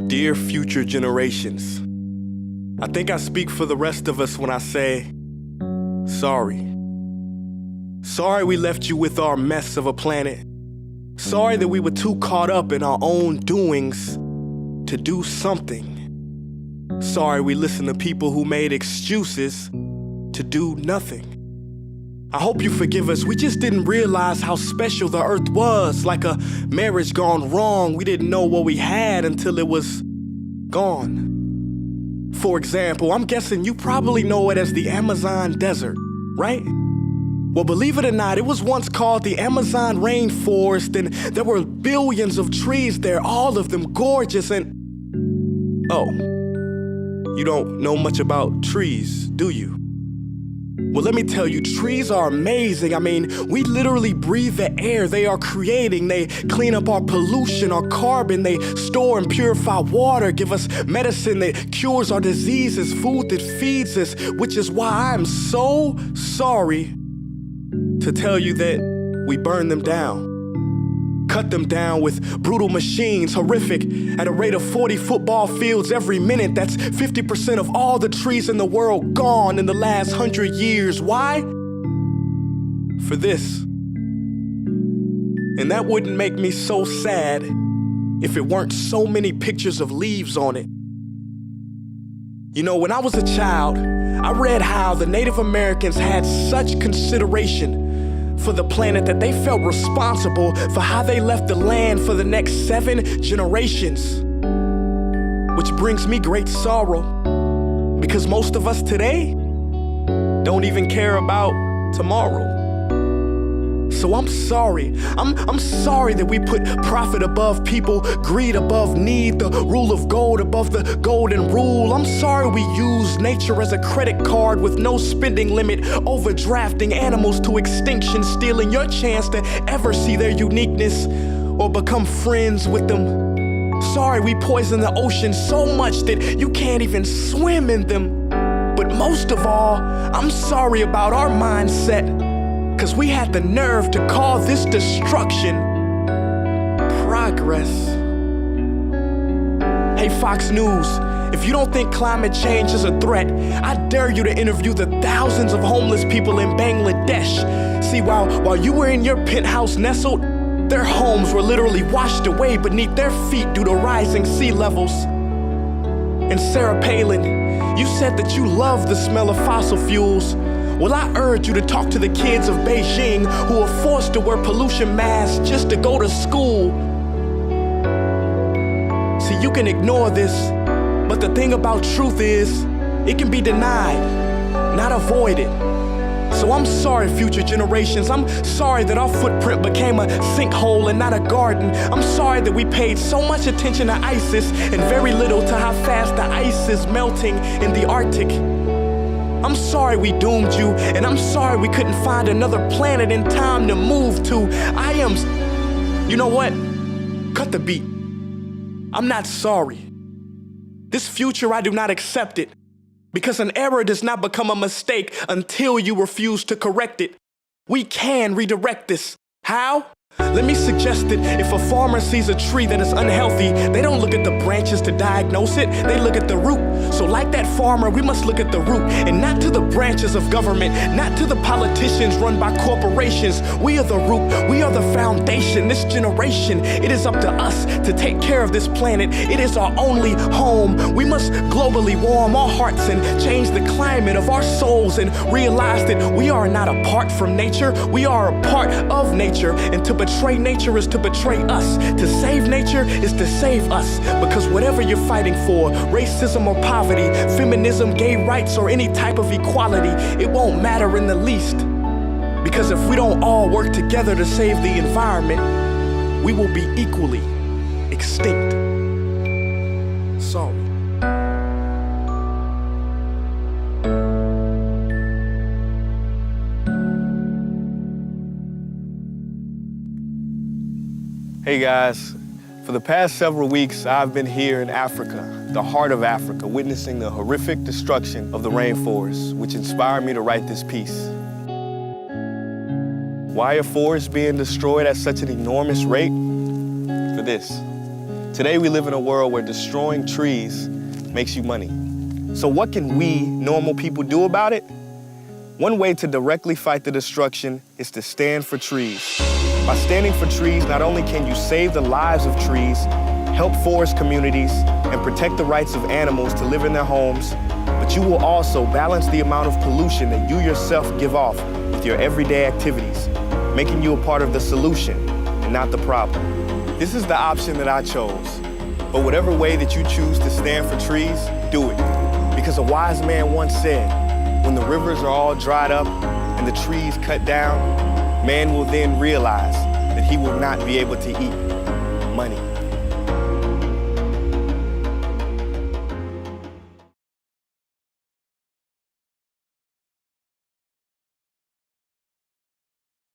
Dear future generations, I think I speak for the rest of us when I say, sorry. Sorry we left you with our mess of a planet. Sorry that we were too caught up in our own doings to do something. Sorry we listened to people who made excuses to do nothing. I hope you forgive us. We just didn't realize how special the earth was. Like a marriage gone wrong, we didn't know what we had until it was gone. For example, I'm guessing you probably know it as the Amazon desert, right? Well, believe it or not, it was once called the Amazon rainforest, and there were billions of trees there, all of them gorgeous, and... Oh, you don't know much about trees, do you? Well, let me tell you, trees are amazing. I mean, we literally breathe the air they are creating. They clean up our pollution, our carbon. They store and purify water, give us medicine that cures our diseases, food that feeds us, which is why I'm so sorry to tell you that we burn them down. Cut them down with brutal machines, horrific, at a rate of 40 football fields every minute. That's 50% of all the trees in the world gone in the last 100 years. Why? For this. And that wouldn't make me so sad if it weren't so many pictures of leaves on it. You know, when I was a child, I read how the Native Americans had such consideration for the planet that they felt responsible for how they left the land for the next 7 generations. Which brings me great sorrow, because most of us today don't even care about tomorrow. So I'm sorry. I'm sorry that we put profit above people, greed above need, the rule of gold above the golden rule. I'm sorry we use nature as a credit card with no spending limit, overdrafting animals to extinction, stealing your chance to ever see their uniqueness or become friends with them. Sorry we poison the ocean so much that you can't even swim in them. But most of all, I'm sorry about our mindset, 'cause we had the nerve to call this destruction progress. Hey Fox News, if you don't think climate change is a threat, I dare you to interview the thousands of homeless people in Bangladesh. See, while you were in your penthouse nestled, their homes were literally washed away beneath their feet due to rising sea levels. And Sarah Palin, you said that you love the smell of fossil fuels. Well, I urge you to talk to the kids of Beijing who are forced to wear pollution masks just to go to school. See, you can ignore this, but the thing about truth is, it can be denied, not avoided. So I'm sorry, future generations. I'm sorry that our footprint became a sinkhole and not a garden. I'm sorry that we paid so much attention to ISIS and very little to how fast the ice is melting in the Arctic. I'm sorry we doomed you, and I'm sorry we couldn't find another planet in time to move to. You know what? Cut the beat. I'm not sorry. This future, I do not accept it, because an error does not become a mistake until you refuse to correct it. We can redirect this. How? Let me suggest that if a farmer sees a tree that is unhealthy, they don't look at the branches to diagnose it, they look at the root. So like that farmer, we must look at the root, and not to the branches of government, not to the politicians run by corporations. We are the root, we are the foundation. This generation, it is up to us to take care of this planet. It is our only home. We must globally warm our hearts and change the climate of our souls and realize that we are not apart from nature, we are a part of nature. And to betray nature is to betray us. To save nature is to save us. Because whatever you're fighting for, racism or poverty, feminism, gay rights, or any type of equality, it won't matter in the least. Because if we don't all work together to save the environment, we will be equally extinct. Sorry. Hey guys, for the past several weeks, I've been here in Africa, the heart of Africa, witnessing the horrific destruction of the rainforest, which inspired me to write this piece. Why are forests being destroyed at such an enormous rate? For this, Today we live in a world where destroying trees makes you money. So what can we, normal people, do about it? One way to directly fight the destruction is to stand for trees. By standing for trees, not only can you save the lives of trees, help forest communities, and protect the rights of animals to live in their homes, but you will also balance the amount of pollution that you yourself give off with your everyday activities, making you a part of the solution and not the problem. This is the option that I chose. But whatever way that you choose to stand for trees, do it. Because a wise man once said, when the rivers are all dried up and the trees cut down, man will then realize that he will not be able to eat money.